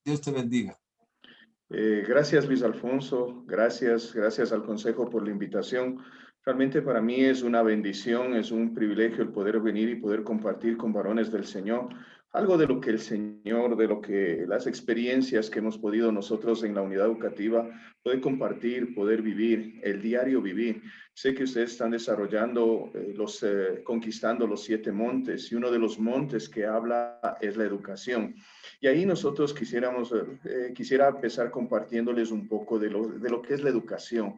Dios te bendiga. Gracias, Luis Alfonso. Gracias al Consejo por la invitación. Realmente para mí es una bendición, es un privilegio el poder venir y poder compartir con varones del Señor algo de lo que el Señor, de lo que las experiencias que hemos podido nosotros en la unidad educativa poder compartir, poder vivir, el diario vivir. Sé que ustedes están desarrollando, conquistando los 7 montes, y uno de los montes que habla es la educación. Y ahí nosotros quisiera empezar compartiéndoles un poco de lo que es la educación.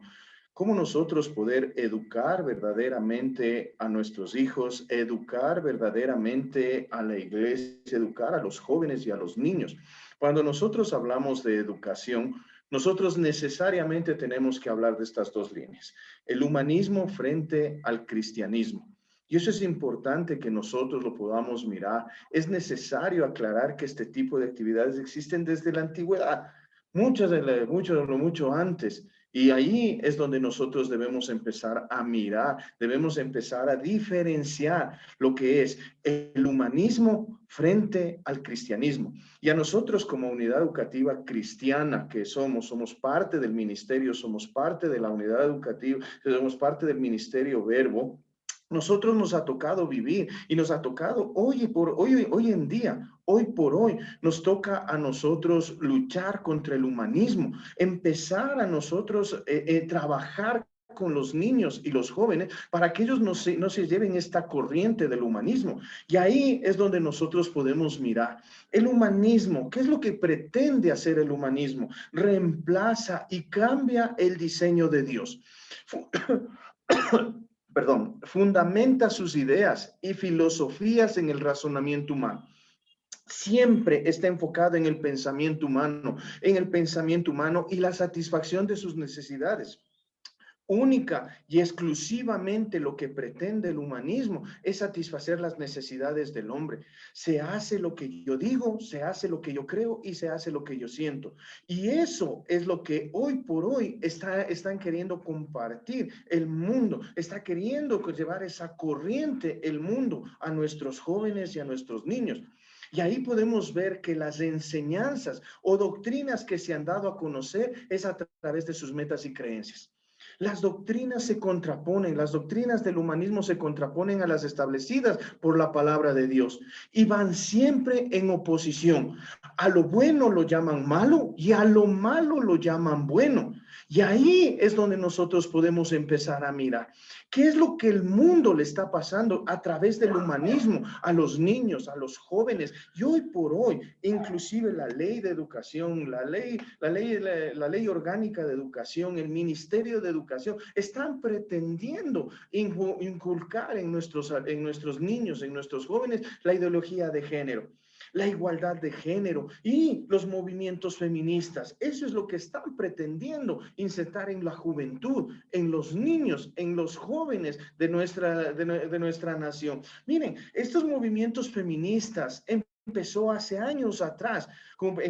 Cómo nosotros poder educar verdaderamente a nuestros hijos, educar verdaderamente a la iglesia, educar a los jóvenes y a los niños. Cuando nosotros hablamos de educación, nosotros necesariamente tenemos que hablar de estas dos líneas: el humanismo frente al cristianismo. Y eso es importante que nosotros lo podamos mirar. Es necesario aclarar que este tipo de actividades existen desde la antigüedad, mucho antes. Y ahí es donde nosotros debemos empezar a mirar, debemos empezar a diferenciar lo que es el humanismo frente al cristianismo. Y a nosotros como unidad educativa cristiana que somos parte del ministerio, somos parte de la unidad educativa, somos parte del ministerio Verbo. Nosotros nos ha tocado vivir y nos ha tocado hoy en día, hoy por hoy, nos toca a nosotros luchar contra el humanismo, empezar a nosotros trabajar con los niños y los jóvenes para que ellos no se lleven esta corriente del humanismo. Y ahí es donde nosotros podemos mirar el humanismo. ¿Qué es lo que pretende hacer el humanismo? Reemplaza y cambia el diseño de Dios. Fundamenta sus ideas y filosofías en el razonamiento humano. Siempre está enfocado en el pensamiento humano y la satisfacción de sus necesidades. Única y exclusivamente lo que pretende el humanismo es satisfacer las necesidades del hombre. Se hace lo que yo digo, se hace lo que yo creo y se hace lo que yo siento. Y eso es lo que hoy por hoy están queriendo compartir el mundo, está queriendo llevar esa corriente el mundo a nuestros jóvenes y a nuestros niños. Y ahí podemos ver que las enseñanzas o doctrinas que se han dado a conocer es a través de sus metas y creencias. Las doctrinas se contraponen, las doctrinas del humanismo se contraponen a las establecidas por la palabra de Dios y van siempre en oposición. A lo bueno lo llaman malo y a lo malo lo llaman bueno. Y ahí es donde nosotros podemos empezar a mirar qué es lo que el mundo le está pasando a través del humanismo a los niños, a los jóvenes. Y hoy por hoy, inclusive la ley de educación, la ley orgánica de educación, el Ministerio de Educación, están pretendiendo inculcar en nuestros niños, en nuestros jóvenes, la ideología de género, la igualdad de género y los movimientos feministas. Eso es lo que están pretendiendo insertar en la juventud, en los niños, en los jóvenes de nuestra nación. Miren, estos movimientos feministas empezó hace años atrás,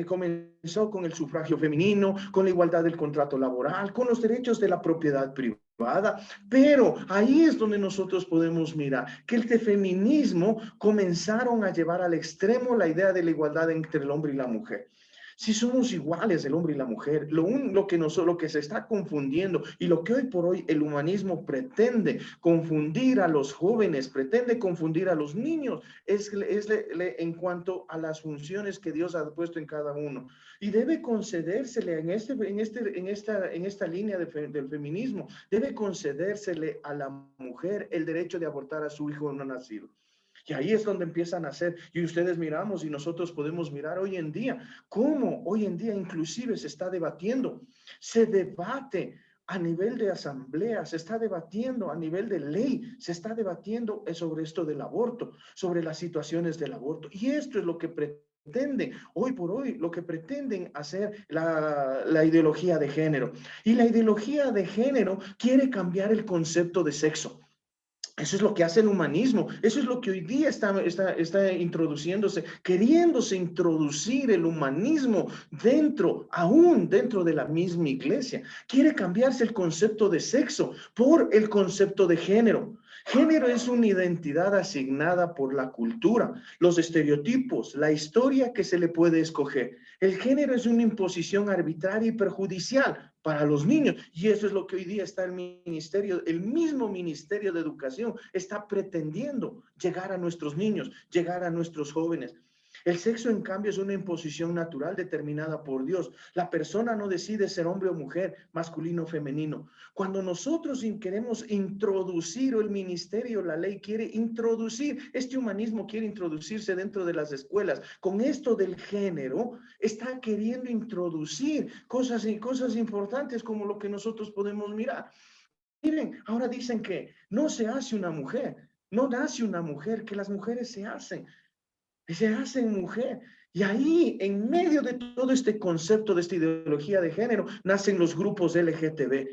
comenzó con el sufragio femenino, con la igualdad del contrato laboral, con los derechos de la propiedad privada, pero ahí es donde nosotros podemos mirar que el feminismo comenzaron a llevar al extremo la idea de la igualdad entre el hombre y la mujer. Si somos iguales el hombre y la mujer, lo que se está confundiendo y lo que hoy por hoy el humanismo pretende confundir a los jóvenes, pretende confundir a los niños, es en cuanto a las funciones que Dios ha puesto en cada uno. Y debe concedérsele en esta línea del feminismo, debe concedérsele a la mujer el derecho de abortar a su hijo no nacido. Y ahí es donde empiezan a hacer, y ustedes miramos y nosotros podemos mirar hoy en día, cómo hoy en día inclusive se está debatiendo, se debate a nivel de asamblea, se está debatiendo a nivel de ley, se está debatiendo sobre esto del aborto, sobre las situaciones del aborto. Y esto es lo que pretenden, hoy por hoy, lo que pretenden hacer la ideología de género. Y la ideología de género quiere cambiar el concepto de sexo. Eso es lo que hace el humanismo, eso es lo que hoy día está introduciéndose, queriéndose introducir el humanismo aún dentro de la misma iglesia. Quiere cambiarse el concepto de sexo por el concepto de género. Género es una identidad asignada por la cultura, los estereotipos, la historia que se le puede escoger. El género es una imposición arbitraria y perjudicial para los niños. Y eso es lo que hoy día está el mismo Ministerio de Educación está pretendiendo llegar a nuestros niños, llegar a nuestros jóvenes. El sexo, en cambio, es una imposición natural determinada por Dios. La persona no decide ser hombre o mujer, masculino o femenino. Cuando nosotros queremos introducir, o el ministerio, la ley quiere introducir, este humanismo quiere introducirse dentro de las escuelas, con esto del género, está queriendo introducir cosas importantes como lo que nosotros podemos mirar. Miren, ahora dicen que no se hace una mujer, no nace una mujer, que las mujeres se hacen mujer. Y ahí, en medio de todo este concepto, de esta ideología de género, nacen los grupos LGTB.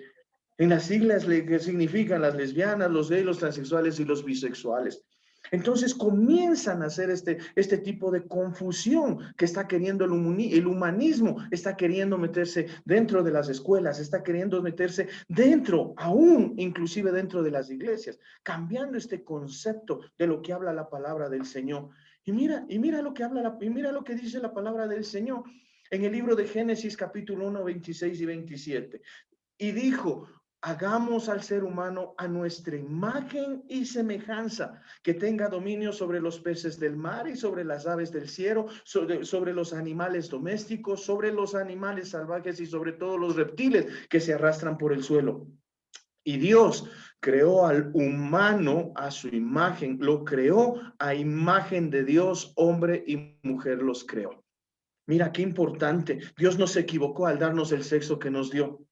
En las siglas que significan las lesbianas, los gays, los transexuales y los bisexuales. Entonces comienzan a hacer este tipo de confusión que está queriendo el humanismo, está queriendo meterse dentro de las escuelas, está queriendo meterse dentro, aún inclusive dentro de las iglesias, cambiando este concepto de lo que habla la palabra del Señor. Y mira lo que y mira lo que dice la palabra del Señor en el libro de Génesis capítulo 1, 26 y 27. Y dijo: hagamos al ser humano a nuestra imagen y semejanza, que tenga dominio sobre los peces del mar y sobre las aves del cielo, sobre los animales domésticos, sobre los animales salvajes y sobre todos los reptiles que se arrastran por el suelo. Y Dios creó al humano a su imagen, lo creó a imagen de Dios, hombre y mujer los creó. Mira qué importante, Dios no se equivocó al darnos el sexo que nos dio.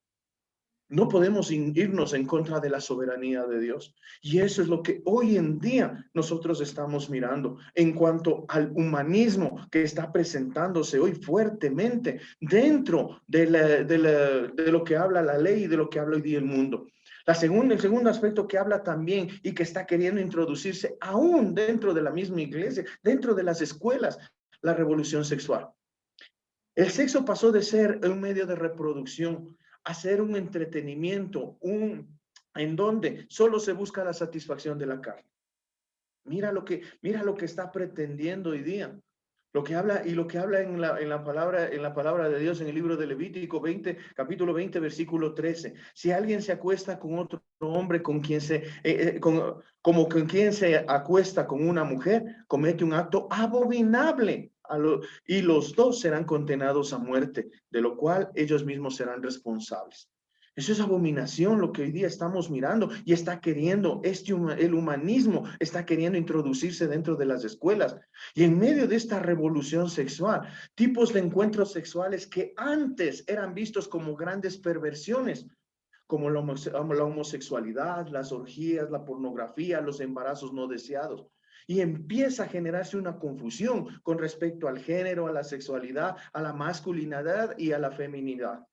No podemos irnos en contra de la soberanía de Dios. Y eso es lo que hoy en día nosotros estamos mirando en cuanto al humanismo que está presentándose hoy fuertemente dentro de lo que habla la ley y de lo que habla hoy día el mundo. El segundo aspecto que habla también y que está queriendo introducirse aún dentro de la misma iglesia, dentro de las escuelas, la revolución sexual. El sexo pasó de ser un medio de reproducción a ser un entretenimiento, en donde solo se busca la satisfacción de la carne. Mira lo que está pretendiendo hoy día. Lo que habla en la palabra de Dios en el libro de Levítico 20, capítulo 20, versículo 13. Si alguien se acuesta con otro hombre con quien como con quien se acuesta con una mujer, comete un acto abominable y los dos serán condenados a muerte, de lo cual ellos mismos serán responsables. Eso es abominación lo que hoy día estamos mirando y está queriendo, el humanismo está queriendo introducirse dentro de las escuelas. Y en medio de esta revolución sexual, tipos de encuentros sexuales que antes eran vistos como grandes perversiones, como la homosexualidad, las orgías, la pornografía, los embarazos no deseados. Y empieza a generarse una confusión con respecto al género, a la sexualidad, a la masculinidad y a la feminidad.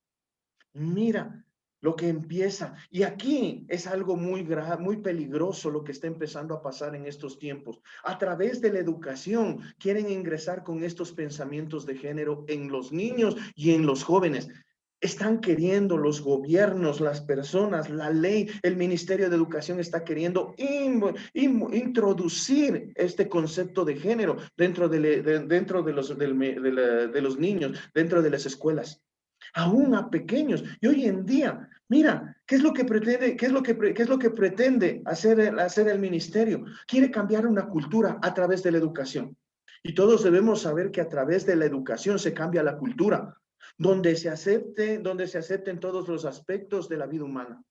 Mira lo que empieza. Y aquí es algo muy grave, muy peligroso lo que está empezando a pasar en estos tiempos. A través de la educación quieren ingresar con estos pensamientos de género en los niños y en los jóvenes. Están queriendo los gobiernos, las personas, la ley, el Ministerio de Educación está queriendo introducir este concepto de género dentro de los niños, dentro de las escuelas, aún a pequeños. Y hoy en día, mira, ¿qué es lo que pretende, qué es lo que pretende hacer el ministerio? Quiere cambiar una cultura a través de la educación. Y todos debemos saber que a través de la educación se cambia la cultura, donde se acepten todos los aspectos de la vida humana.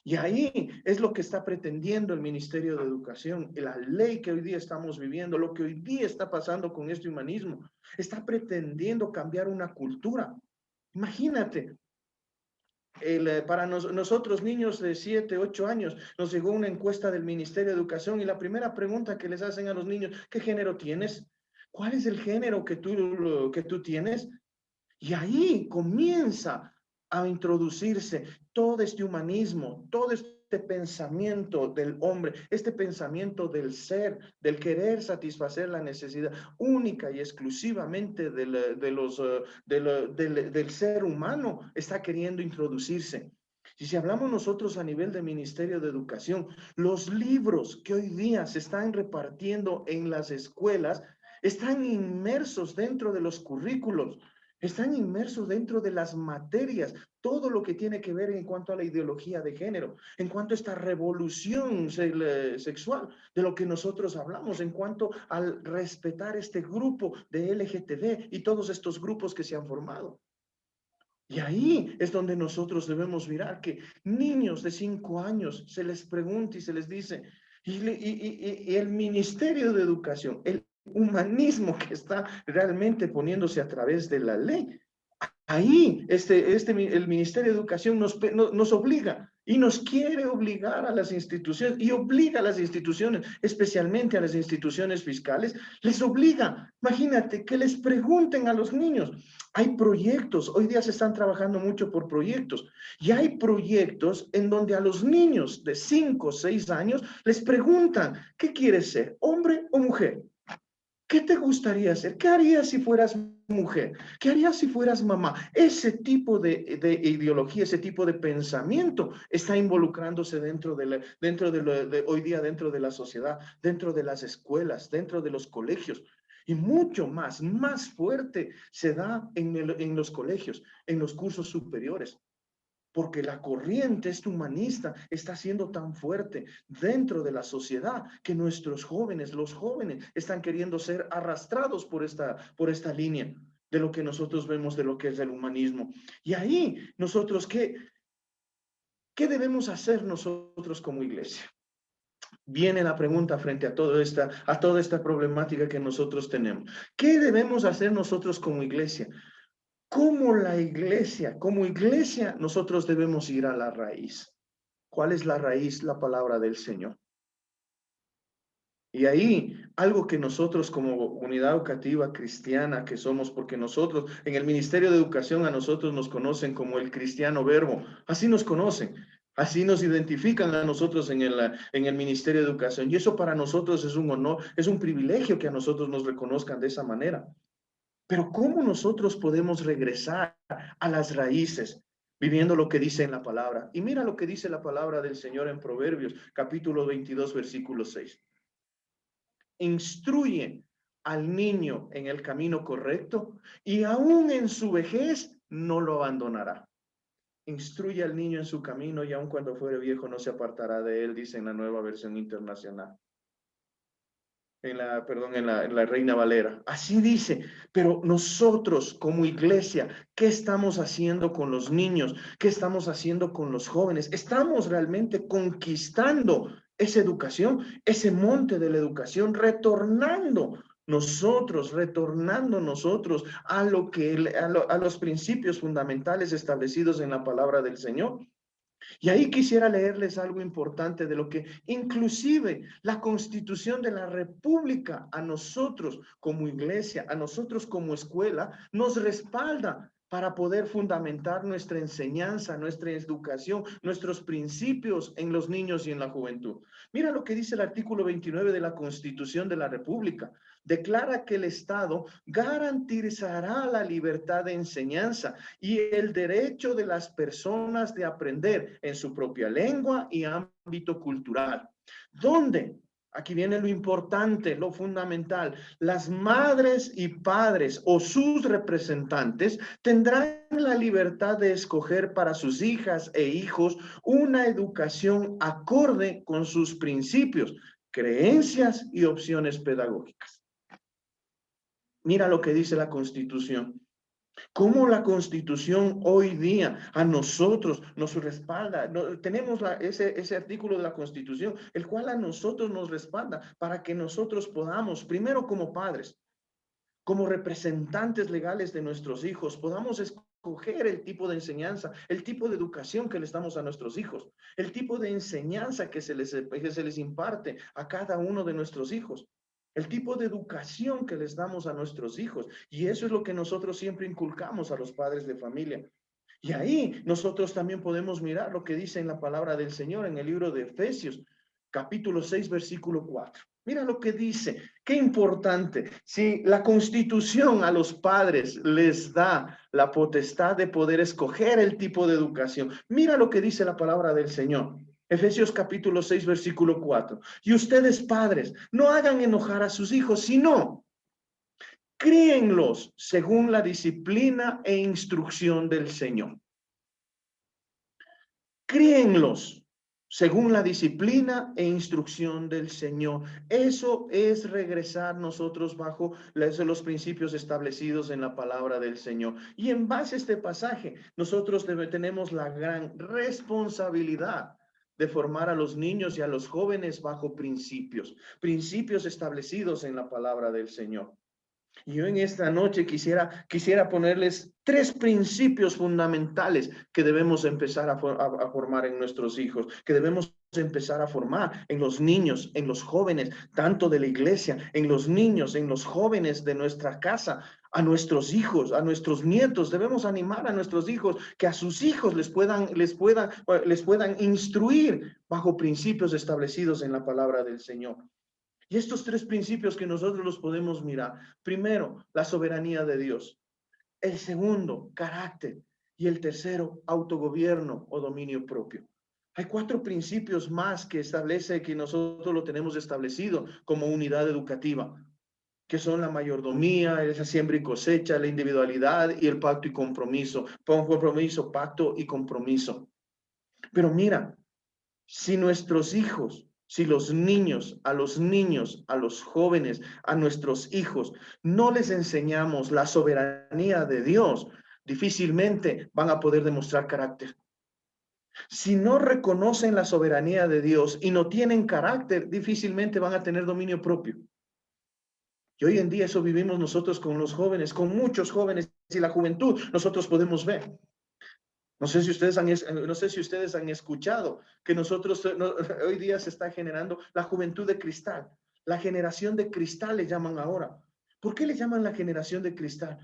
Y ahí es lo que está pretendiendo el Ministerio de Educación, la ley que hoy día estamos viviendo, lo que hoy día está pasando con este humanismo, está pretendiendo cambiar una cultura. Imagínate, para nosotros niños de 7, 8 años, nos llegó una encuesta del Ministerio de Educación y la primera pregunta que les hacen a los niños: ¿qué género tienes? ¿Cuál es el género que tú tienes? Y ahí comienza a introducirse todo este humanismo, todo este pensamiento del hombre, este pensamiento del ser, del querer satisfacer la necesidad única y exclusivamente del ser humano, está queriendo introducirse. Y si hablamos nosotros a nivel de Ministerio de Educación, los libros que hoy día se están repartiendo en las escuelas están inmersos dentro de los currículos, están inmersos dentro de las materias, todo lo que tiene que ver en cuanto a la ideología de género, en cuanto a esta revolución sexual de lo que nosotros hablamos, en cuanto al respetar este grupo de LGTB y todos estos grupos que se han formado. Y ahí es donde nosotros debemos mirar que niños de 5 años se les pregunta y se les dice, y el Ministerio de Educación, el humanismo que está realmente poniéndose a través de la ley, ahí el Ministerio de Educación nos obliga y nos quiere obligar a las instituciones y obliga a las instituciones, especialmente a las instituciones fiscales, les obliga, imagínate, que les pregunten a los niños. Hay proyectos, hoy día se están trabajando mucho por proyectos y hay proyectos en donde a los niños de 5 o 6 años les preguntan, ¿qué quieres ser, hombre o mujer? ¿Qué te gustaría hacer? ¿Qué harías si fueras mujer? ¿Qué harías si fueras mamá? Ese tipo de ideología, ese tipo de pensamiento está involucrándose hoy día dentro de la sociedad, dentro de las escuelas, dentro de los colegios. Y mucho más fuerte se da en los colegios, en los cursos superiores, porque la corriente humanista está siendo tan fuerte dentro de la sociedad que nuestros jóvenes, los jóvenes, están queriendo ser arrastrados por esta línea de lo que nosotros vemos de lo que es el humanismo. Y ahí nosotros, ¿qué debemos hacer nosotros como iglesia? Viene la pregunta frente a toda esta problemática que nosotros tenemos. ¿Qué debemos hacer nosotros como iglesia? Como iglesia, nosotros debemos ir a la raíz. ¿Cuál es la raíz? La palabra del Señor. Y ahí, algo que nosotros como unidad educativa cristiana que somos, porque nosotros en el Ministerio de Educación a nosotros nos conocen como el cristiano verbo, así nos conocen, así nos identifican a nosotros en el Ministerio de Educación. Y eso para nosotros es un honor, es un privilegio que a nosotros nos reconozcan de esa manera. Pero ¿cómo nosotros podemos regresar a las raíces? Viviendo lo que dice en la palabra. Y mira lo que dice la palabra del Señor en Proverbios, capítulo 22, versículo 6. Instruye al niño en el camino correcto y aún en su vejez no lo abandonará. Instruye al niño en su camino y aun cuando fuere viejo no se apartará de él, dice en la Nueva Versión Internacional. En la Reina Valera. Así dice, pero nosotros como iglesia, ¿qué estamos haciendo con los niños? ¿Qué estamos haciendo con los jóvenes? ¿Estamos realmente conquistando esa educación, ese monte de la educación, retornando nosotros a los principios fundamentales establecidos en la palabra del Señor? Y ahí quisiera leerles algo importante de lo que inclusive la Constitución de la República a nosotros como iglesia, a nosotros como escuela, nos respalda para poder fundamentar nuestra enseñanza, nuestra educación, nuestros principios en los niños y en la juventud. Mira lo que dice el artículo 29 de la Constitución de la República. Declara que el Estado garantizará la libertad de enseñanza y el derecho de las personas de aprender en su propia lengua y ámbito cultural. ¿Dónde? Aquí viene lo importante, lo fundamental. Las madres y padres o sus representantes tendrán la libertad de escoger para sus hijas e hijos una educación acorde con sus principios, creencias y opciones pedagógicas. Mira lo que dice la Constitución. Cómo la Constitución hoy día a nosotros nos respalda. Tenemos ese artículo de la Constitución, el cual a nosotros nos respalda para que nosotros podamos, primero como padres, como representantes legales de nuestros hijos, podamos escoger el tipo de enseñanza, el tipo de educación que les damos a nuestros hijos, el tipo de enseñanza que se les imparte a cada uno de nuestros hijos, el tipo de educación que les damos a nuestros hijos. Y eso es lo que nosotros siempre inculcamos a los padres de familia. Y ahí nosotros también podemos mirar lo que dice en la palabra del Señor en el libro de Efesios, capítulo 6, versículo 4. Mira lo que dice, qué importante. Si la Constitución a los padres les da la potestad de poder escoger el tipo de educación, mira lo que dice la palabra del Señor. Efesios capítulo 6, versículo 4. Y ustedes, padres, no hagan enojar a sus hijos, sino críenlos según la disciplina e instrucción del Señor. Críenlos según la disciplina e instrucción del Señor. Eso es regresar nosotros bajo los principios establecidos en la palabra del Señor. Y en base a este pasaje, nosotros tenemos la gran responsabilidad de formar a los niños y a los jóvenes bajo principios establecidos en la palabra del Señor. Y yo en esta noche quisiera ponerles 3 principios fundamentales que debemos empezar a formar en nuestros hijos, que debemos empezar a formar en los niños, en los jóvenes, tanto de la iglesia, en los niños, en los jóvenes de nuestra casa, a nuestros hijos, a nuestros nietos. Debemos animar a nuestros hijos que a sus hijos les puedan instruir bajo principios establecidos en la palabra del Señor. Y estos 3 principios que nosotros los podemos mirar. Primero, la soberanía de Dios. El segundo, carácter. Y el tercero, autogobierno o dominio propio. Hay 4 principios más que establece que nosotros lo tenemos establecido como unidad educativa, que son la mayordomía, esa siembra y cosecha, la individualidad y el pacto y compromiso. Compromiso, pacto y compromiso. Pero mira, si nuestros hijos, si los niños, a los jóvenes, a nuestros hijos, no les enseñamos la soberanía de Dios, difícilmente van a poder demostrar carácter. Si no reconocen la soberanía de Dios y no tienen carácter, difícilmente van a tener dominio propio. Y hoy en día eso vivimos nosotros con los jóvenes, con muchos jóvenes y la juventud, nosotros podemos ver. No sé si ustedes han escuchado que hoy día se está generando la juventud de cristal. La generación de cristal le llaman ahora. ¿Por qué le llaman la generación de cristal?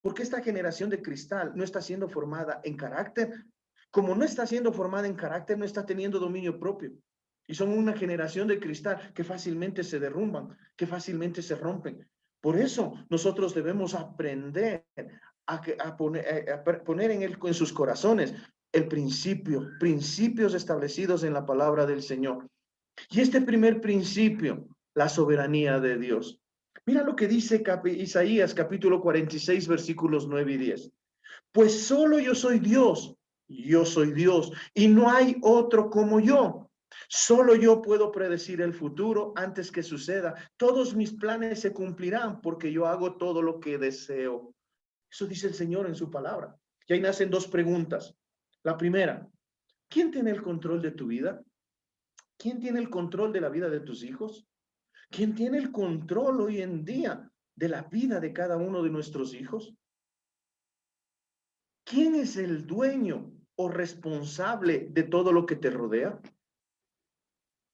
Porque esta generación de cristal no está siendo formada en carácter. Como no está siendo formada en carácter, no está teniendo dominio propio. Y son una generación de cristal que fácilmente se derrumban, que fácilmente se rompen. Por eso nosotros debemos aprender a poner en sus corazones principios establecidos en la palabra del Señor. Y este primer principio, la soberanía de Dios. Mira lo que dice Isaías capítulo 46, versículos 9 y 10. Pues solo yo soy Dios, y no hay otro como yo. Solo yo puedo predecir el futuro antes que suceda. Todos mis planes se cumplirán porque yo hago todo lo que deseo. Eso dice el Señor en su palabra. Y ahí nacen 2 preguntas. La primera, ¿quién tiene el control de tu vida? ¿Quién tiene el control de la vida de tus hijos? ¿Quién tiene el control hoy en día de la vida de cada uno de nuestros hijos? ¿Quién es el dueño o responsable de todo lo que te rodea?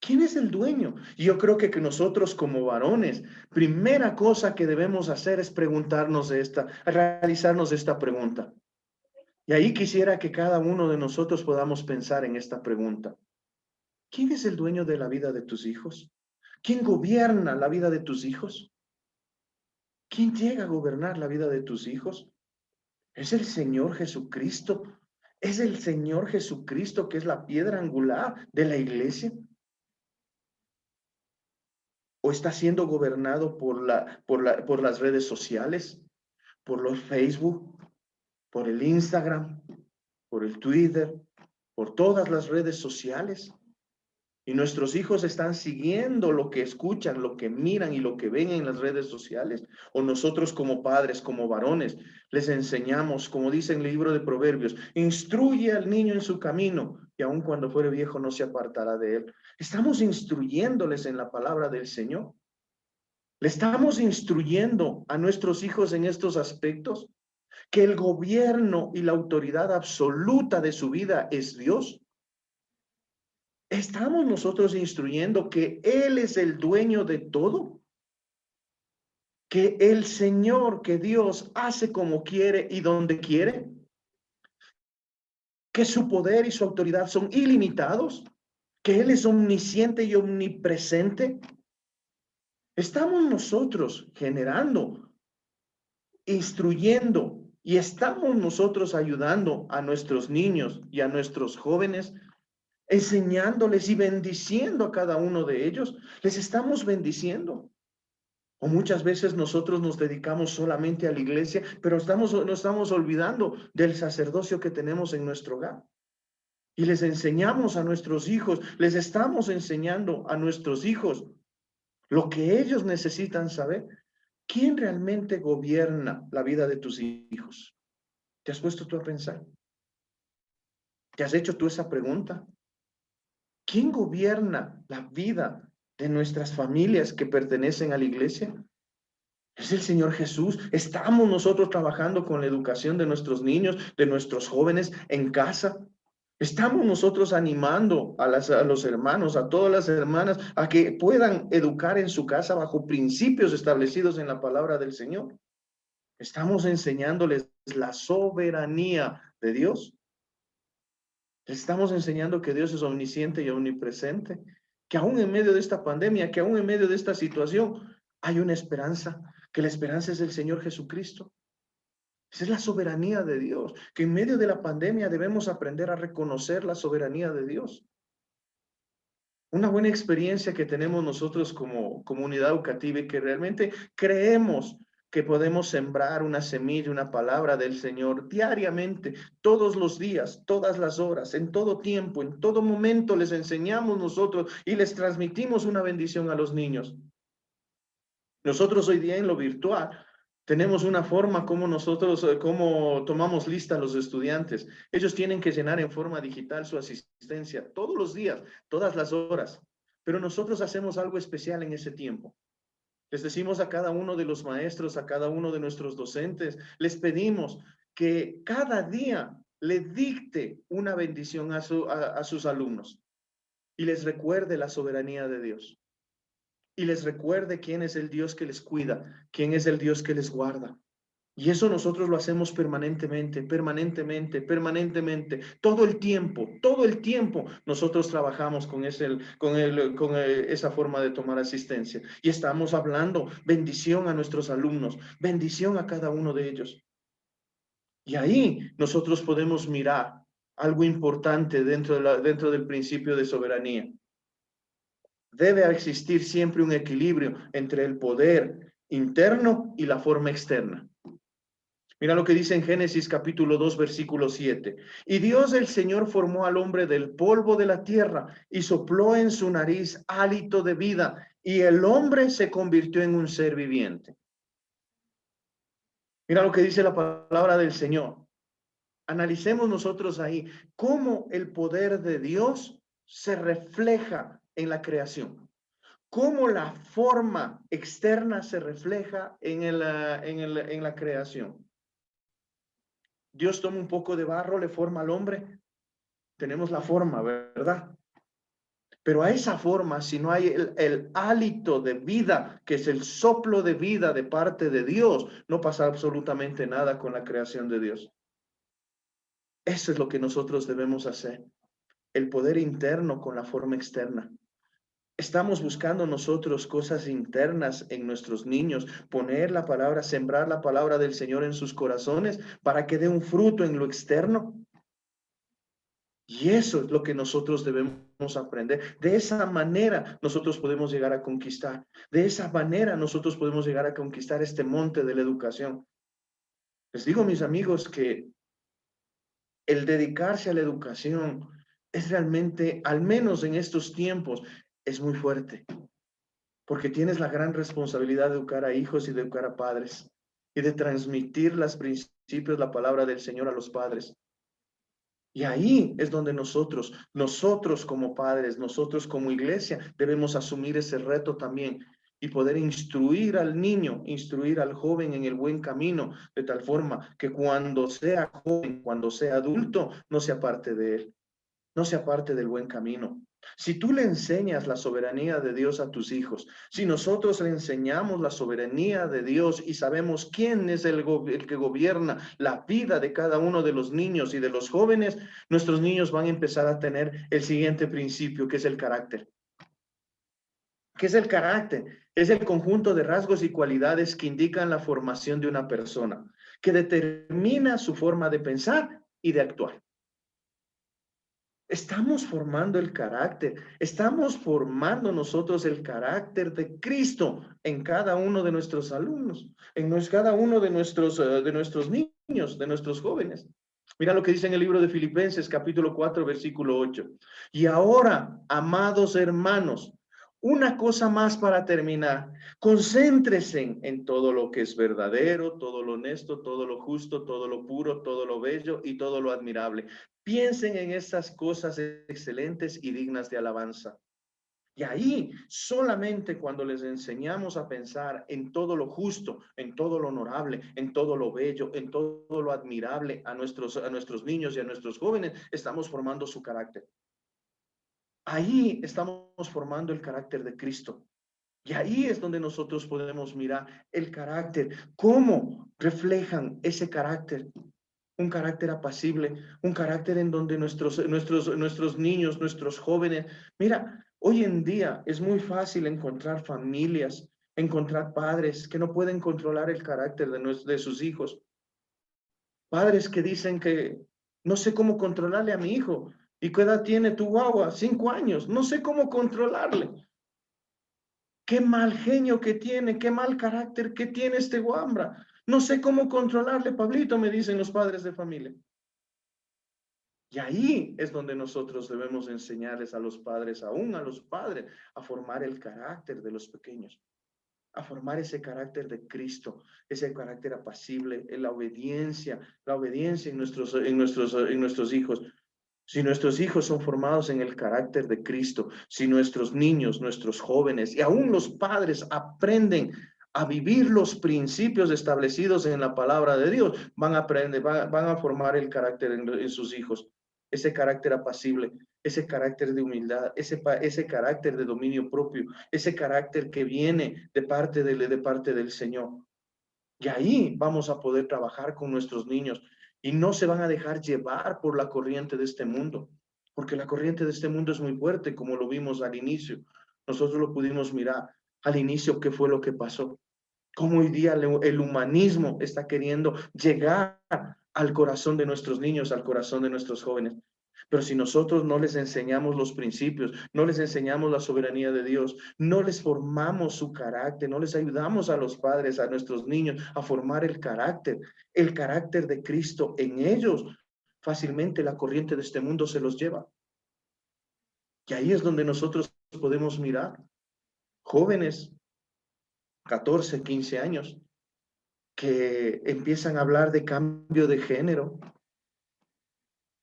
¿Quién es el dueño? Y yo creo que nosotros como varones, primera cosa que debemos hacer es realizarnos esta pregunta. Y ahí quisiera que cada uno de nosotros podamos pensar en esta pregunta. ¿Quién es el dueño de la vida de tus hijos? ¿Quién gobierna la vida de tus hijos? ¿Quién llega a gobernar la vida de tus hijos? ¿Es el Señor Jesucristo? ¿Es el Señor Jesucristo que es la piedra angular de la iglesia? ¿O está siendo gobernado por las redes sociales, por los Facebook, por el Instagram, por el Twitter, por todas las redes sociales? Y nuestros hijos están siguiendo lo que escuchan, lo que miran y lo que ven en las redes sociales. O nosotros como padres, como varones, les enseñamos, como dice en el libro de Proverbios, instruye al niño en su camino y aun cuando fuere viejo no se apartará de él. Estamos instruyéndoles en la palabra del Señor. ¿Le estamos instruyendo a nuestros hijos en estos aspectos? Que el gobierno y la autoridad absoluta de su vida es Dios. ¿Estamos nosotros instruyendo que Él es el dueño de todo? ¿Que el Señor, que Dios hace como quiere y donde quiere? ¿Que su poder y su autoridad son ilimitados? ¿Que Él es omnisciente y omnipresente? Estamos nosotros generando, instruyendo y estamos nosotros ayudando a nuestros niños y a nuestros jóvenes, enseñándoles y bendiciendo a cada uno de ellos. Les estamos bendiciendo. O muchas veces nosotros nos dedicamos solamente a la iglesia, pero nos estamos olvidando del sacerdocio que tenemos en nuestro hogar. Y les enseñamos a nuestros hijos, les estamos enseñando a nuestros hijos lo que ellos necesitan saber. ¿Quién realmente gobierna la vida de tus hijos? ¿Te has puesto tú a pensar? ¿Te has hecho tú esa pregunta? ¿Quién gobierna la vida de nuestras familias que pertenecen a la iglesia? Es el Señor Jesús. Estamos nosotros trabajando con la educación de nuestros niños, de nuestros jóvenes en casa. Estamos nosotros animando a los hermanos, a todas las hermanas, a que puedan educar en su casa bajo principios establecidos en la palabra del Señor. Estamos enseñándoles la soberanía de Dios. Les estamos enseñando que Dios es omnisciente y omnipresente, que aún en medio de esta pandemia, que aún en medio de esta situación, hay una esperanza, que la esperanza es el Señor Jesucristo. Esa es la soberanía de Dios, que en medio de la pandemia debemos aprender a reconocer la soberanía de Dios. Una buena experiencia que tenemos nosotros como comunidad educativa y que realmente creemos que podemos sembrar una semilla, una palabra del Señor diariamente, todos los días, todas las horas, en todo tiempo, en todo momento les enseñamos nosotros y les transmitimos una bendición a los niños. Nosotros hoy día en lo virtual tenemos una forma como nosotros, como tomamos lista a los estudiantes. Ellos tienen que llenar en forma digital su asistencia todos los días, todas las horas. Pero nosotros hacemos algo especial en ese tiempo. Les decimos a cada uno de los maestros, a cada uno de nuestros docentes, les pedimos que cada día le dicte una bendición a sus alumnos y les recuerde la soberanía de Dios. Y les recuerde quién es el Dios que les cuida, quién es el Dios que les guarda. Y eso nosotros lo hacemos permanentemente, permanentemente, permanentemente, todo el tiempo nosotros trabajamos con esa forma de tomar asistencia. Y estamos hablando bendición a nuestros alumnos, bendición a cada uno de ellos. Y ahí nosotros podemos mirar algo importante dentro del principio de soberanía. Debe existir siempre un equilibrio entre el poder interno y la forma externa. Mira lo que dice en Génesis capítulo 2, versículo 7. Y Dios el Señor formó al hombre del polvo de la tierra y sopló en su nariz hálito de vida, y el hombre se convirtió en un ser viviente. Mira lo que dice la palabra del Señor. Analicemos nosotros ahí cómo el poder de Dios se refleja en la creación. Cómo la forma externa se refleja en la creación. Dios toma un poco de barro, le forma al hombre. Tenemos la forma, ¿verdad? Pero a esa forma, si no hay el hálito de vida, que es el soplo de vida de parte de Dios, no pasa absolutamente nada con la creación de Dios. Eso es lo que nosotros debemos hacer. El poder interno con la forma externa. Estamos buscando nosotros cosas internas en nuestros niños, poner la palabra, sembrar la palabra del Señor en sus corazones para que dé un fruto en lo externo. Y eso es lo que nosotros debemos aprender. De esa manera nosotros podemos llegar a conquistar. De esa manera nosotros podemos llegar a conquistar este monte de la educación. Les digo, mis amigos, que el dedicarse a la educación es realmente, al menos en estos tiempos, es muy fuerte. Porque tienes la gran responsabilidad de educar a hijos y de educar a padres y de transmitir los principios, la palabra del Señor a los padres. Y ahí es donde nosotros como padres, nosotros como iglesia, debemos asumir ese reto también y poder instruir al niño, instruir al joven en el buen camino, de tal forma que cuando sea joven, cuando sea adulto, no se aparte de él, no se aparte del buen camino. Si tú le enseñas la soberanía de Dios a tus hijos, si nosotros le enseñamos la soberanía de Dios y sabemos quién es el que gobierna la vida de cada uno de los niños y de los jóvenes, nuestros niños van a empezar a tener el siguiente principio, que es el carácter. ¿Qué es el carácter? Es el conjunto de rasgos y cualidades que indican la formación de una persona, que determina su forma de pensar y de actuar. Estamos formando el carácter, estamos formando nosotros el carácter de Cristo en cada uno de nuestros alumnos, en cada uno de nuestros niños, de nuestros jóvenes. Mira lo que dice en el libro de Filipenses, capítulo 4, versículo 8. Y ahora, amados hermanos, una cosa más para terminar. Concéntrense en todo lo que es verdadero, todo lo honesto, todo lo justo, todo lo puro, todo lo bello y todo lo admirable. Piensen en estas cosas excelentes y dignas de alabanza. Y ahí, solamente cuando les enseñamos a pensar en todo lo justo, en todo lo honorable, en todo lo bello, en todo lo admirable a nuestros niños y a nuestros jóvenes, estamos formando su carácter. Ahí estamos formando el carácter de Cristo. Y ahí es donde nosotros podemos mirar el carácter, cómo reflejan ese carácter. Un carácter apacible, un carácter en donde nuestros niños, nuestros jóvenes, mira, hoy en día es muy fácil encontrar familias, encontrar padres que no pueden controlar el carácter de sus hijos. Padres que dicen que no sé cómo controlarle a mi hijo. ¿Y qué edad tiene tu guagua? 5 años. No sé cómo controlarle. Qué mal genio que tiene, qué mal carácter que tiene este guambra. No sé cómo controlarle, Pablito, me dicen los padres de familia. Y ahí es donde nosotros debemos enseñarles a los padres, aún a los padres, a formar el carácter de los pequeños, a formar ese carácter de Cristo, ese carácter apacible, la obediencia en nuestros hijos. Si nuestros hijos son formados en el carácter de Cristo, si nuestros niños, nuestros jóvenes y aún los padres aprenden a vivir los principios establecidos en la palabra de Dios, van a aprender, van a formar el carácter en sus hijos, ese carácter apacible, ese carácter de humildad, ese carácter de dominio propio, ese carácter que viene de parte del Señor. Y ahí vamos a poder trabajar con nuestros niños y no se van a dejar llevar por la corriente de este mundo, porque la corriente de este mundo es muy fuerte, como lo vimos al inicio. Nosotros lo pudimos mirar al inicio, qué fue lo que pasó. Cómo hoy día el humanismo está queriendo llegar al corazón de nuestros niños, al corazón de nuestros jóvenes. Pero si nosotros no les enseñamos los principios, no les enseñamos la soberanía de Dios, no les formamos su carácter, no les ayudamos a los padres, a nuestros niños, a formar el carácter de Cristo en ellos, fácilmente la corriente de este mundo se los lleva. Y ahí es donde nosotros podemos mirar jóvenes, 14, 15 años, que empiezan a hablar de cambio de género,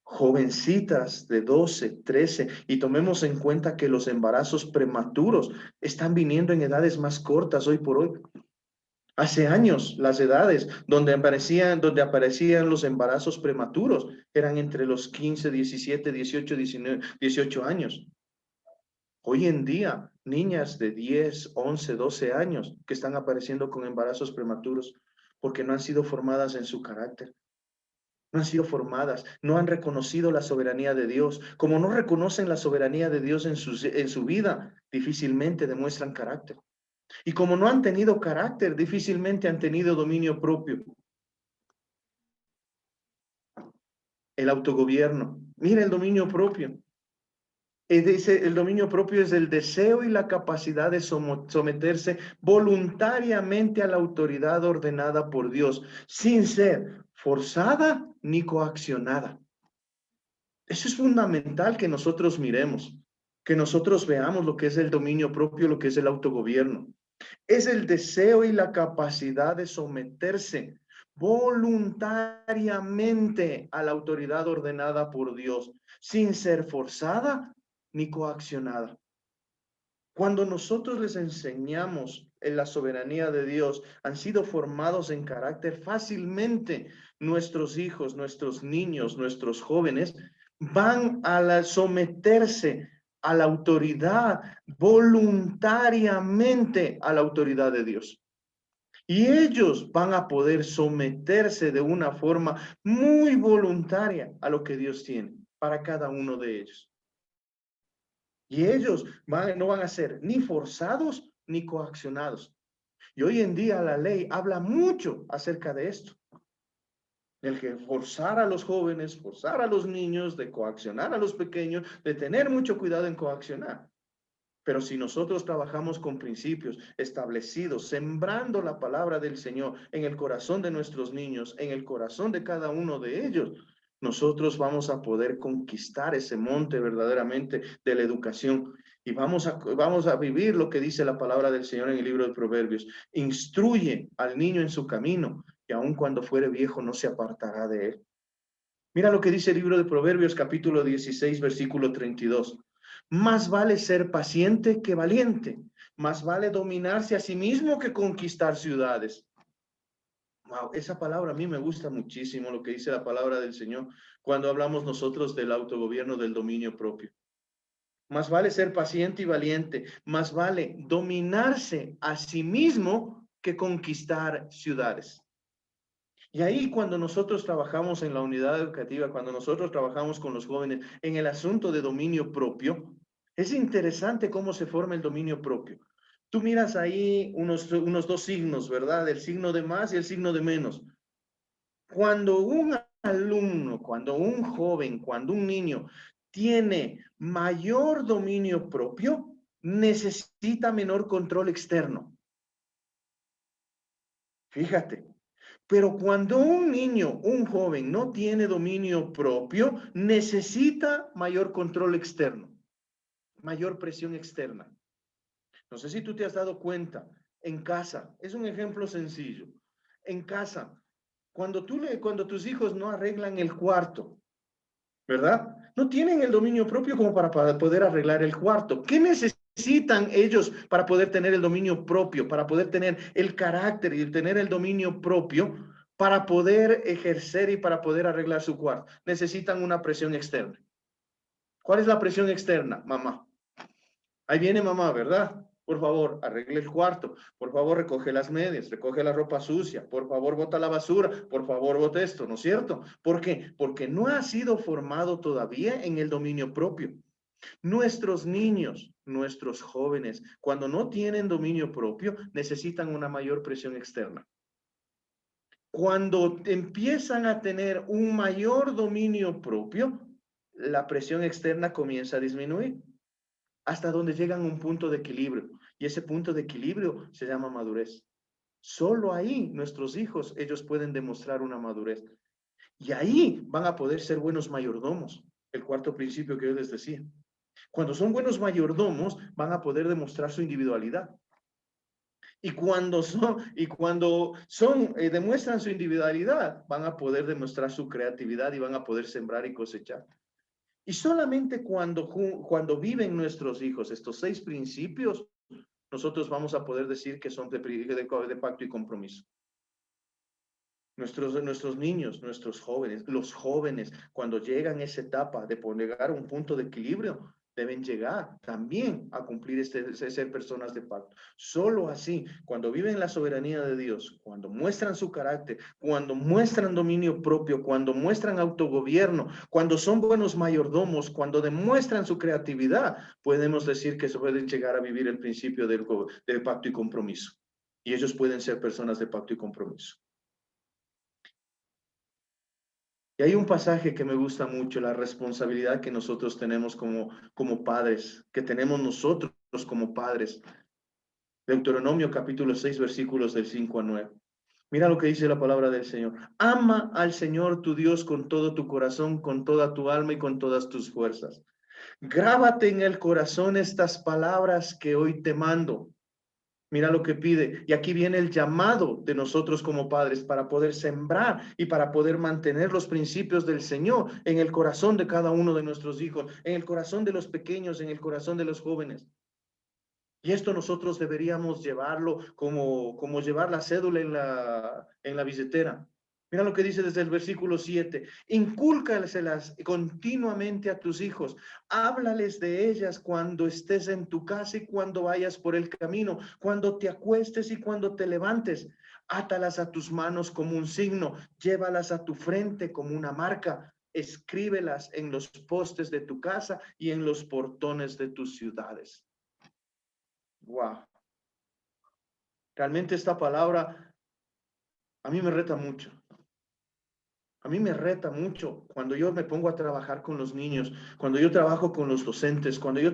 jovencitas de 12, 13, y tomemos en cuenta que los embarazos prematuros están viniendo en edades más cortas hoy por hoy. Hace años, las edades donde aparecían los embarazos prematuros eran entre los 15, 17, 18, 19, 18 años. Hoy en día, niñas de 10, 11, 12 años que están apareciendo con embarazos prematuros porque no han sido formadas en su carácter. No han sido formadas, no han reconocido la soberanía de Dios. Como no reconocen la soberanía de Dios en su vida, difícilmente demuestran carácter. Y como no han tenido carácter, difícilmente han tenido dominio propio. El autogobierno. Mira el dominio propio. Dice, el dominio propio es el deseo y la capacidad de someterse voluntariamente a la autoridad ordenada por Dios, sin ser forzada ni coaccionada. Eso es fundamental que nosotros miremos, que nosotros veamos lo que es el dominio propio, lo que es el autogobierno. Es el deseo y la capacidad de someterse voluntariamente a la autoridad ordenada por Dios, sin ser forzada ni coaccionada. Cuando nosotros les enseñamos en la soberanía de Dios, han sido formados en carácter fácilmente. Nuestros hijos, nuestros niños, nuestros jóvenes van a someterse a la autoridad voluntariamente a la autoridad de Dios. Y ellos van a poder someterse de una forma muy voluntaria a lo que Dios tiene para cada uno de ellos. Y ellos no van a ser ni forzados ni coaccionados. Y hoy en día la ley habla mucho acerca de esto. Del que forzar a los jóvenes, forzar a los niños, de coaccionar a los pequeños, de tener mucho cuidado en coaccionar. Pero si nosotros trabajamos con principios establecidos, sembrando la palabra del Señor en el corazón de nuestros niños, en el corazón de cada uno de ellos, nosotros vamos a poder conquistar ese monte verdaderamente de la educación y vamos a vivir lo que dice la palabra del Señor en el libro de Proverbios. Instruye al niño en su camino y aun cuando fuere viejo no se apartará de él. Mira lo que dice el libro de Proverbios capítulo 16 versículo 32. Más vale ser paciente que valiente. Más vale dominarse a sí mismo que conquistar ciudades. Wow, esa palabra a mí me gusta muchísimo, lo que dice la palabra del Señor cuando hablamos nosotros del autogobierno, del dominio propio. Más vale ser paciente y valiente. Más vale dominarse a sí mismo que conquistar ciudades. Y ahí cuando nosotros trabajamos en la unidad educativa, cuando nosotros trabajamos con los jóvenes en el asunto de dominio propio, es interesante cómo se forma el dominio propio. Tú miras ahí unos dos signos, ¿verdad? El signo de más y el signo de menos. Cuando un alumno, cuando un joven, cuando un niño tiene mayor dominio propio, necesita menor control externo. Fíjate. Pero cuando un niño, un joven no tiene dominio propio, necesita mayor control externo, mayor presión externa. No sé si tú te has dado cuenta, en casa, es un ejemplo sencillo. En casa, cuando tus hijos no arreglan el cuarto, ¿verdad? No tienen el dominio propio como para poder arreglar el cuarto. ¿Qué necesitan ellos para poder tener el dominio propio, para poder tener el carácter y tener el dominio propio, para poder ejercer y para poder arreglar su cuarto? Necesitan una presión externa. ¿Cuál es la presión externa? Mamá. Ahí viene mamá, ¿verdad? Por favor, arregle el cuarto. Por favor, recoge las medias, recoge la ropa sucia. Por favor, bota la basura. Por favor, bota esto, ¿no es cierto? ¿Por qué? Porque no ha sido formado todavía en el dominio propio. Nuestros niños, nuestros jóvenes, cuando no tienen dominio propio, necesitan una mayor presión externa. Cuando empiezan a tener un mayor dominio propio, la presión externa comienza a disminuir hasta donde llegan a un punto de equilibrio. Y ese punto de equilibrio se llama madurez. Solo ahí nuestros hijos, ellos pueden demostrar una madurez. Y ahí van a poder ser buenos mayordomos. El cuarto principio que yo les decía. Cuando son buenos mayordomos, van a poder demostrar su individualidad. Y cuando demuestran su individualidad, van a poder demostrar su creatividad y van a poder sembrar y cosechar. Y solamente cuando viven nuestros hijos estos 6 principios, nosotros vamos a poder decir que son de pacto y compromiso. Nuestros niños, nuestros jóvenes, los jóvenes, cuando llegan a esa etapa de llegar a un punto de equilibrio, deben llegar también a cumplir ser personas de pacto. Solo así, cuando viven la soberanía de Dios, cuando muestran su carácter, cuando muestran dominio propio, cuando muestran autogobierno, cuando son buenos mayordomos, cuando demuestran su creatividad, podemos decir que se pueden llegar a vivir el principio del pacto y compromiso. Y ellos pueden ser personas de pacto y compromiso. Y hay un pasaje que me gusta mucho, la responsabilidad que nosotros tenemos como padres, que tenemos nosotros como padres. Deuteronomio capítulo 6, versículos del 5 a 9. Mira lo que dice la palabra del Señor. Ama al Señor tu Dios con todo tu corazón, con toda tu alma y con todas tus fuerzas. Grábate en el corazón estas palabras que hoy te mando. Mira lo que pide. Y aquí viene el llamado de nosotros como padres para poder sembrar y para poder mantener los principios del Señor en el corazón de cada uno de nuestros hijos, en el corazón de los pequeños, en el corazón de los jóvenes. Y esto nosotros deberíamos llevarlo como llevar la cédula en la billetera. Mira lo que dice desde el versículo 7. Incúlcaselas continuamente a tus hijos. Háblales de ellas cuando estés en tu casa y cuando vayas por el camino, cuando te acuestes y cuando te levantes. Átalas a tus manos como un signo, llévalas a tu frente como una marca. escríbelas en los postes de tu casa y en los portones de tus ciudades. Wow. Realmente esta palabra a mí me reta mucho. A mí me reta mucho cuando yo me pongo a trabajar con los niños, cuando yo trabajo con los docentes, cuando yo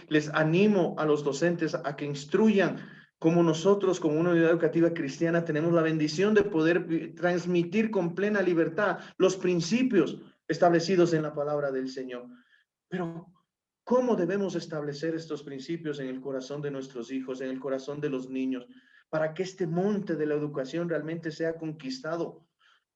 les animo a los docentes a que instruyan, como nosotros, como una unidad educativa cristiana, tenemos la bendición de poder transmitir con plena libertad los principios establecidos en la palabra del Señor. Pero, ¿cómo debemos establecer estos principios en el corazón de nuestros hijos, en el corazón de los niños, para que este monte de la educación realmente sea conquistado?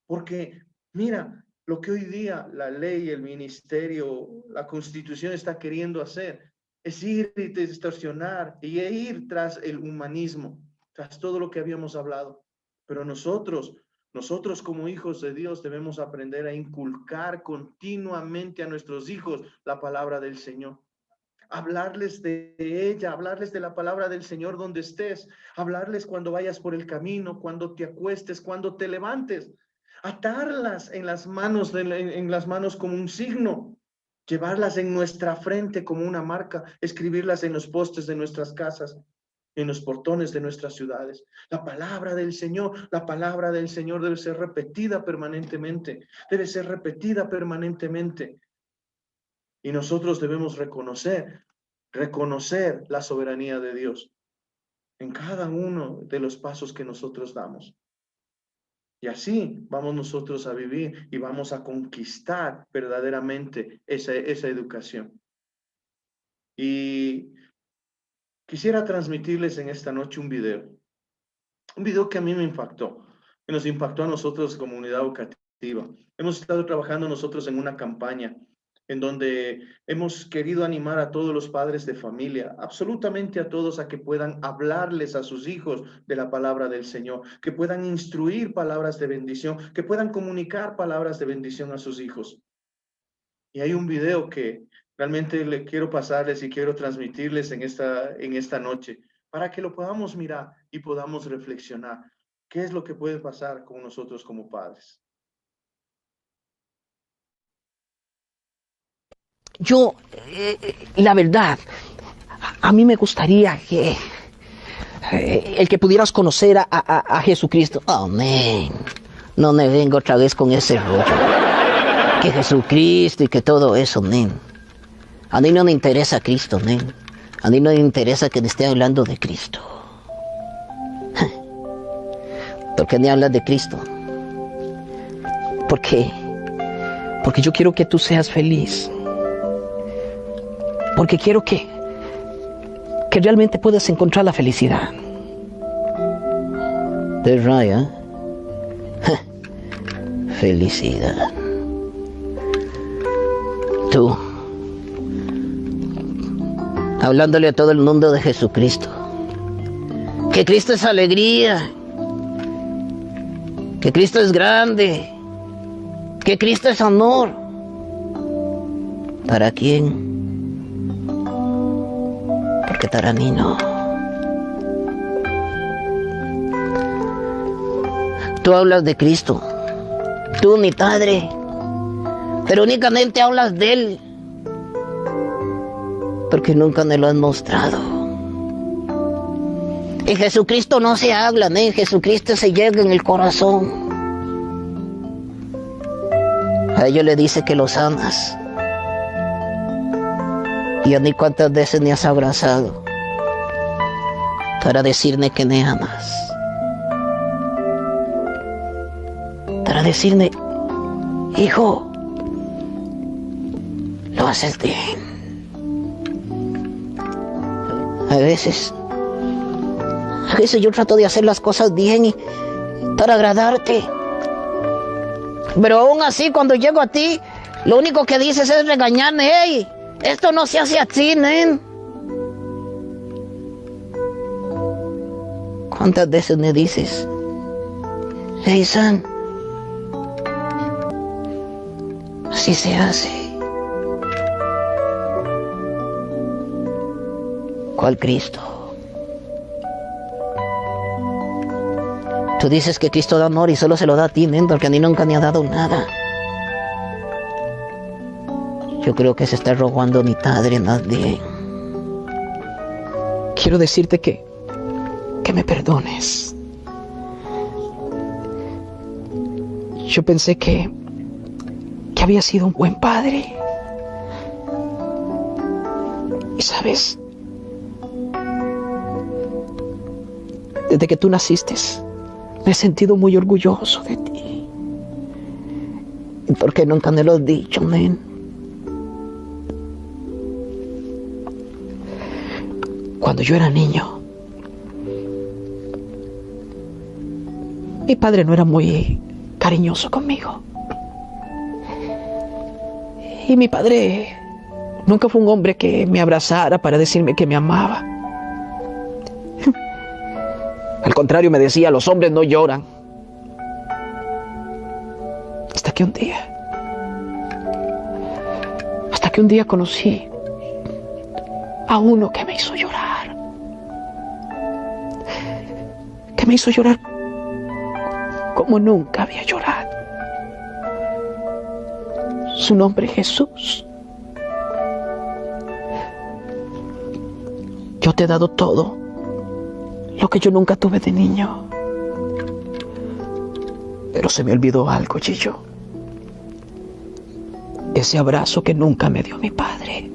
Porque mira, lo que hoy día la ley, el ministerio, la constitución está queriendo hacer es ir y distorsionar y ir tras el humanismo, tras todo lo que habíamos hablado. Pero nosotros como hijos de Dios debemos aprender a inculcar continuamente a nuestros hijos la palabra del Señor. Hablarles de ella, hablarles de la palabra del Señor donde estés, hablarles cuando vayas por el camino, cuando te acuestes, cuando te levantes. Atarlas en las manos como un signo, llevarlas en nuestra frente como una marca, escribirlas en los postes de nuestras casas, en los portones de nuestras ciudades. La palabra del Señor debe ser repetida permanentemente, Y nosotros debemos reconocer la soberanía de Dios en cada uno de los pasos que nosotros damos. Y así vamos nosotros a vivir y vamos a conquistar verdaderamente esa educación. Y quisiera transmitirles en esta noche un video que a mí me impactó, que nos impactó a nosotros como unidad educativa. Hemos estado trabajando nosotros en una campaña en donde hemos querido animar a todos los padres de familia, absolutamente a todos, a que puedan hablarles a sus hijos de la palabra del Señor, que puedan instruir palabras de bendición, que puedan comunicar palabras de bendición a sus hijos. Y hay un video que realmente le quiero pasarles y quiero transmitirles en esta noche, para que lo podamos mirar y podamos reflexionar. ¿Qué es lo que puede pasar con nosotros como padres? Yo, la verdad, a mí me gustaría que el que pudieras conocer a Jesucristo. Amén. No me vengo otra vez con ese rollo. Que Jesucristo y que todo eso, men. A mí no me interesa Cristo, men. A mí no me interesa que me esté hablando de Cristo. ¿Por qué me hablas de Cristo? ¿Por qué? Porque yo quiero que tú seas feliz. Porque quiero que realmente puedas encontrar la felicidad. De raya. Felicidad. Tú, hablándole a todo el mundo de Jesucristo. Que Cristo es alegría. Que Cristo es grande. Que Cristo es amor. ¿Para quién? Porque para mí no. Tú hablas de Cristo, tú, mi Padre, pero únicamente hablas de Él, porque nunca me lo has mostrado. En Jesucristo no se habla, en Jesucristo se llega en el corazón. A ellos le dice que los amas. Y a mí cuántas veces me has abrazado para decirme que me amas. Para decirme, hijo, lo haces bien. A veces yo trato de hacer las cosas bien y para agradarte. Pero aún así, cuando llego a ti, lo único que dices es regañarme. Hey, esto no se hace así, nen. ¿Cuántas veces me dices, hey, San, así se hace? ¿Cuál Cristo? Tú dices que Cristo da amor y solo se lo da a ti, nen, porque a mí nunca me ha dado nada. Yo creo que se está robando mi padre más bien. Quiero decirte que me perdones. Yo pensé que había sido un buen padre. Y sabes, desde que tú naciste, me he sentido muy orgulloso de ti. ¿Y por qué nunca me lo has dicho, men? Cuando yo era niño, mi padre no era muy cariñoso conmigo. Y mi padre nunca fue un hombre que me abrazara para decirme que me amaba. Al contrario, me decía, los hombres no lloran. Hasta que un día conocí a uno que me hizo llorar. Que me hizo llorar como nunca había llorado. Su nombre es Jesús. Yo te he dado todo lo que yo nunca tuve de niño. Pero se me olvidó algo, Gillo. Ese abrazo que nunca me dio mi padre.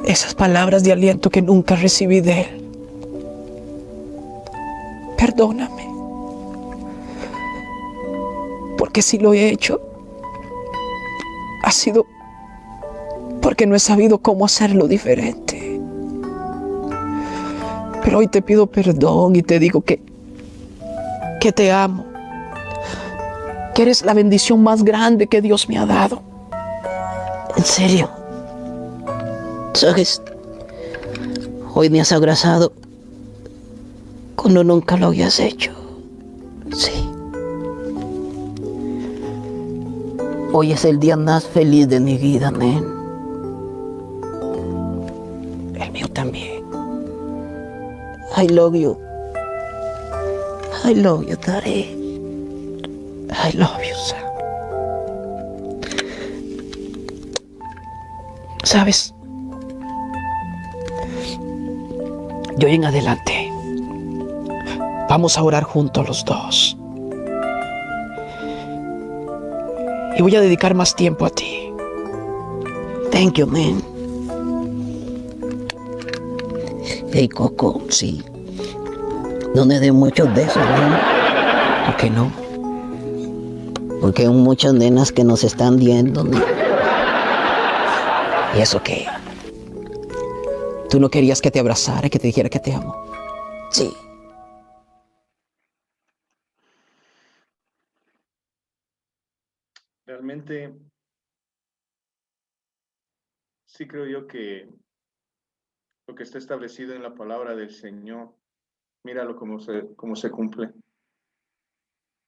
Esas palabras de aliento que nunca recibí de él. Perdóname. Porque si lo he hecho, ha sido porque no he sabido cómo hacerlo diferente. Pero hoy te pido perdón y te digo que te amo. Que eres la bendición más grande que Dios me ha dado. En serio. ¿Sabes? Hoy me has abrazado cuando nunca lo habías hecho. Sí. Hoy es el día más feliz de mi vida, men. El mío también. I love you. I love you, Daddy. I love you, Sam. ¿Sabes? De hoy en adelante vamos a orar juntos los dos. Y voy a dedicar más tiempo a ti. Thank you, man. Hey, Coco, sí. No me dé muchos besos, ¿no? ¿Por qué no? Porque hay muchas nenas que nos están viendo, ¿no? ¿Y eso qué? ¿Tú no querías que te abrazara, que te dijera que te amo? Sí. Realmente, sí creo yo que lo que está establecido en la palabra del Señor, míralo cómo se cumple.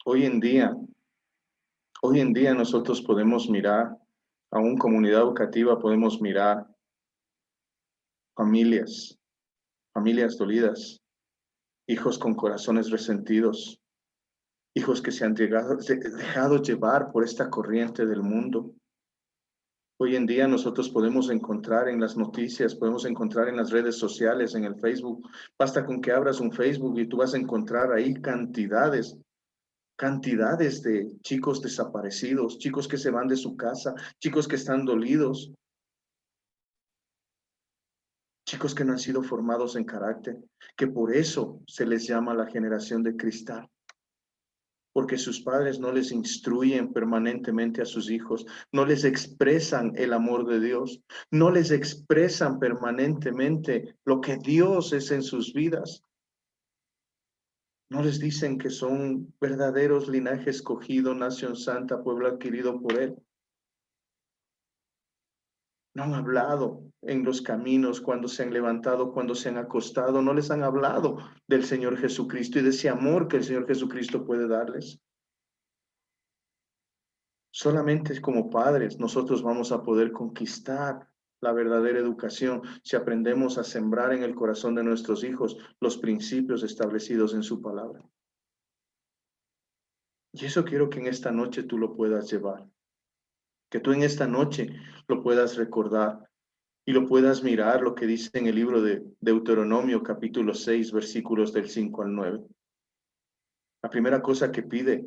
Hoy en día nosotros podemos mirar, aún comunidad educativa, podemos mirar familias dolidas, hijos con corazones resentidos, hijos que se han dejado llevar por esta corriente del mundo. Hoy en día nosotros podemos encontrar en las noticias, podemos encontrar en las redes sociales, en el Facebook. Basta con que abras un Facebook y tú vas a encontrar ahí cantidades de chicos desaparecidos, chicos que se van de su casa, chicos que están dolidos, chicos que no han sido formados en carácter, que por eso se les llama la generación de cristal. Porque sus padres no les instruyen permanentemente a sus hijos, no les expresan el amor de Dios, no les expresan permanentemente lo que Dios es en sus vidas. No les dicen que son verdaderos linaje escogido, nación santa, pueblo adquirido por Él. No han hablado en los caminos cuando se han levantado, cuando se han acostado. No les han hablado del Señor Jesucristo y de ese amor que el Señor Jesucristo puede darles. Solamente como padres nosotros vamos a poder conquistar la verdadera educación si aprendemos a sembrar en el corazón de nuestros hijos los principios establecidos en su palabra. Y eso quiero que en esta noche tú lo puedas llevar. Que tú en esta noche lo puedas recordar y lo puedas mirar, lo que dice en el libro de Deuteronomio, capítulo 6, versículos del 5 al 9. La primera cosa que pide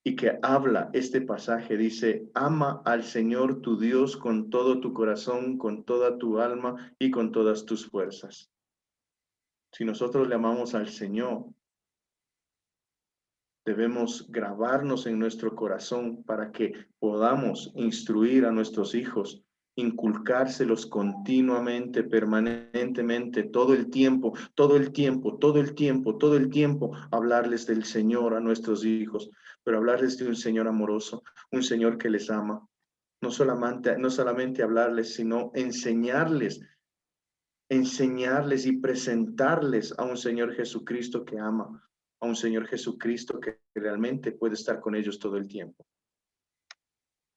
y que habla este pasaje dice: ama al Señor tu Dios con todo tu corazón, con toda tu alma y con todas tus fuerzas. Si nosotros le amamos al Señor, debemos grabarnos en nuestro corazón para que podamos instruir a nuestros hijos, inculcárselos continuamente, permanentemente, todo el tiempo, todo el tiempo, todo el tiempo, todo el tiempo, hablarles del Señor a nuestros hijos, pero hablarles de un Señor amoroso, un Señor que les ama. No solamente hablarles, sino enseñarles y presentarles a un Señor Jesucristo que ama, a un Señor Jesucristo que realmente puede estar con ellos todo el tiempo.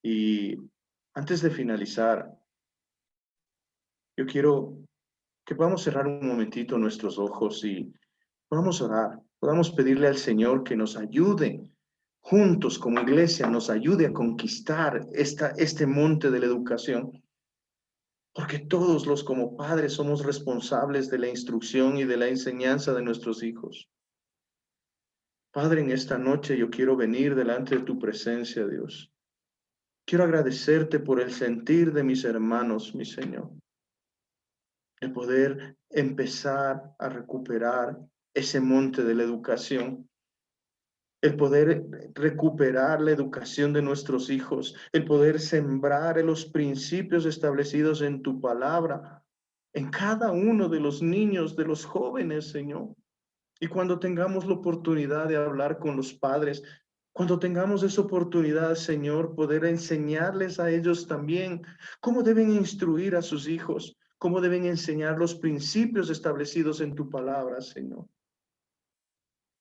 Y antes de finalizar, yo quiero que podamos cerrar un momentito nuestros ojos y podamos orar, podamos pedirle al Señor que nos ayude juntos como iglesia, nos ayude a conquistar este monte de la educación. Porque todos los como padres somos responsables de la instrucción y de la enseñanza de nuestros hijos. Padre, en esta noche yo quiero venir delante de tu presencia, Dios. Quiero agradecerte por el sentir de mis hermanos, mi Señor. El poder empezar a recuperar ese monte de la educación. El poder recuperar la educación de nuestros hijos. El poder sembrar los principios establecidos en tu palabra en cada uno de los niños, de los jóvenes, Señor. Y cuando tengamos la oportunidad de hablar con los padres, cuando tengamos esa oportunidad, Señor, poder enseñarles a ellos también cómo deben instruir a sus hijos, cómo deben enseñar los principios establecidos en tu palabra, Señor.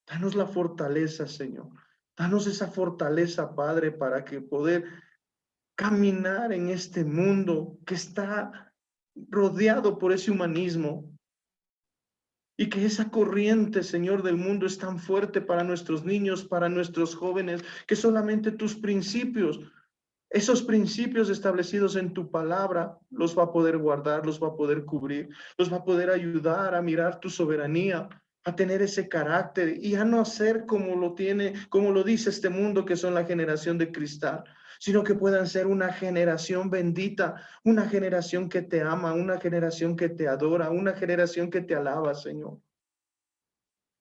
Danos la fortaleza, Señor. Danos esa fortaleza, Padre, para que poder caminar en este mundo que está rodeado por ese humanismo, y que esa corriente, Señor, del mundo es tan fuerte para nuestros niños, para nuestros jóvenes, que solamente tus principios, esos principios establecidos en tu palabra, los va a poder guardar, los va a poder cubrir, los va a poder ayudar a mirar tu soberanía, a tener ese carácter y a no ser como lo dice este mundo, que son la generación de cristal, sino que puedan ser una generación bendita, una generación que te ama, una generación que te adora, una generación que te alaba, Señor.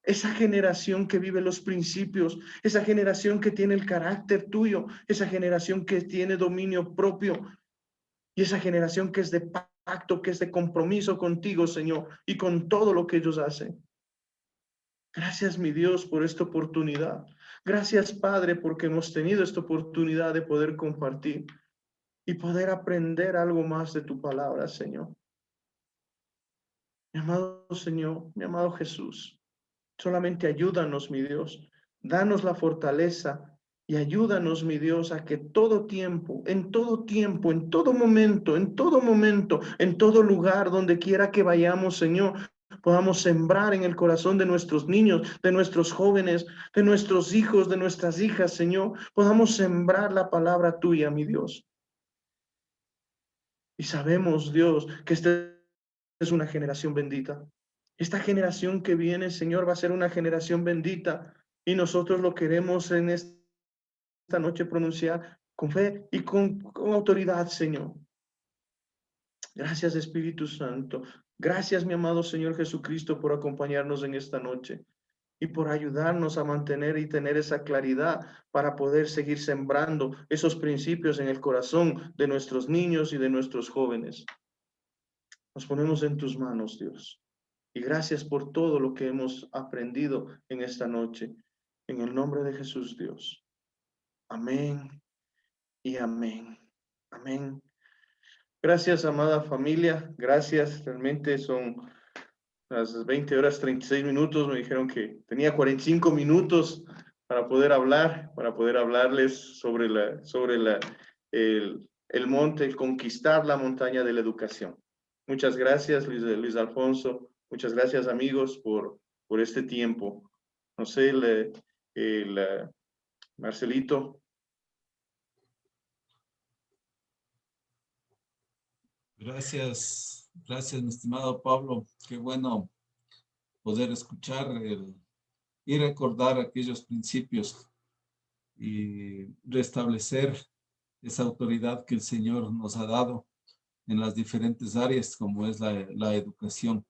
Esa generación que vive los principios, esa generación que tiene el carácter tuyo, esa generación que tiene dominio propio y esa generación que es de pacto, que es de compromiso contigo, Señor, y con todo lo que ellos hacen. Gracias, mi Dios, por esta oportunidad. Gracias, Padre, porque hemos tenido esta oportunidad de poder compartir y poder aprender algo más de tu palabra, Señor. Mi amado Señor, mi amado Jesús, solamente ayúdanos, mi Dios. Danos la fortaleza y ayúdanos, mi Dios, a que todo tiempo, en todo tiempo, en todo momento, en todo lugar, donde quiera que vayamos, Señor, podamos sembrar en el corazón de nuestros niños, de nuestros jóvenes, de nuestros hijos, de nuestras hijas, Señor, podamos sembrar la palabra tuya, mi Dios. Y sabemos, Dios, que esta es una generación bendita. Esta generación que viene, Señor, va a ser una generación bendita. Y nosotros lo queremos en esta noche pronunciar con fe y con autoridad, Señor. Gracias, Espíritu Santo. Gracias, mi amado Señor Jesucristo, por acompañarnos en esta noche y por ayudarnos a mantener y tener esa claridad para poder seguir sembrando esos principios en el corazón de nuestros niños y de nuestros jóvenes. Nos ponemos en tus manos, Dios. Y gracias por todo lo que hemos aprendido en esta noche. En el nombre de Jesús, Dios. Amén y amén. Amén. Gracias, amada familia. Gracias. Realmente son las 20 horas 36 minutos. Me dijeron que tenía 45 minutos para poder hablar, para poder hablarles sobre el monte, el conquistar la montaña de la educación. Muchas gracias, Luis Alfonso. Muchas gracias, amigos, por este tiempo. No sé, Marcelito. Gracias, mi estimado Pablo. Qué bueno poder escuchar y recordar aquellos principios y restablecer esa autoridad que el Señor nos ha dado en las diferentes áreas, como es la educación.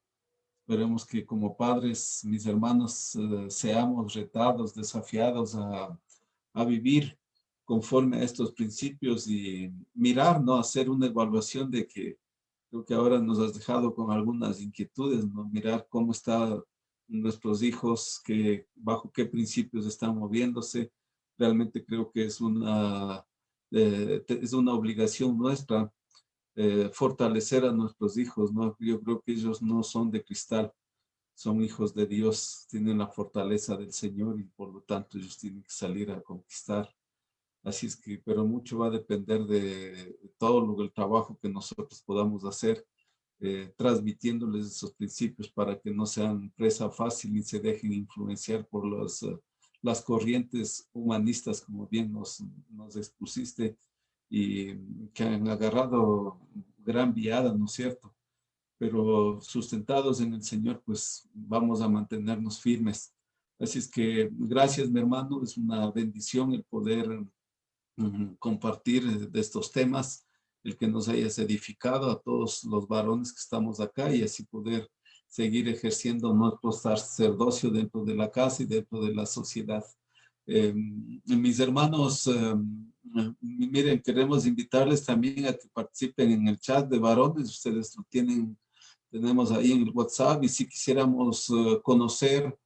Esperemos que como padres, mis hermanos, seamos retados, desafiados a vivir conforme a estos principios y mirar, ¿no? Hacer una evaluación de que creo que ahora nos has dejado con algunas inquietudes, ¿no? Mirar cómo están nuestros hijos, bajo qué principios están moviéndose. Realmente creo que es una obligación nuestra fortalecer a nuestros hijos, ¿no? Yo creo que ellos no son de cristal, son hijos de Dios, tienen la fortaleza del Señor y por lo tanto ellos tienen que salir a conquistar. Así es que, pero mucho va a depender de todo el trabajo que nosotros podamos hacer, transmitiéndoles esos principios para que no sean presa fácil y se dejen influenciar por las corrientes humanistas, como bien nos expusiste, y que han agarrado gran viada, ¿no es cierto? Pero sustentados en el Señor, pues vamos a mantenernos firmes. Así es que gracias, mi hermano, es una bendición el poder compartir de estos temas, el que nos hayas edificado a todos los varones que estamos acá y así poder seguir ejerciendo nuestro sacerdocio dentro de la casa y dentro de la sociedad. Mis hermanos, miren, queremos invitarles también a que participen en el chat de varones. Ustedes lo tenemos ahí en el WhatsApp y si quisiéramos conocer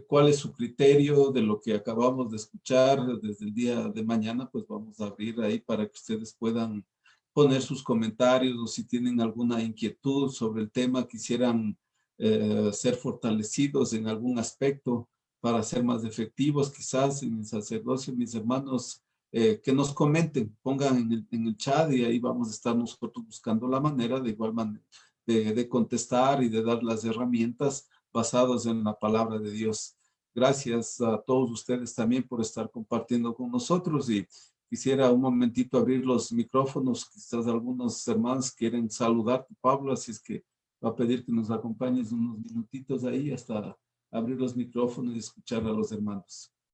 cuál es su criterio de lo que acabamos de escuchar desde el día de mañana, pues vamos a abrir ahí para que ustedes puedan poner sus comentarios o si tienen alguna inquietud sobre el tema, quisieran ser fortalecidos en algún aspecto para ser más efectivos quizás en el sacerdocio, mis hermanos, que nos comenten, pongan en el chat y ahí vamos a estar nosotros buscando la manera de igual manera de contestar y de dar las herramientas basados en la palabra de Dios. Gracias a todos ustedes también por estar compartiendo con nosotros y quisiera un momentito abrir los micrófonos. Quizás algunos hermanos quieren saludarte, Pablo, así es que va a pedir que nos acompañes unos minutitos ahí hasta abrir los micrófonos y escuchar a los hermanos.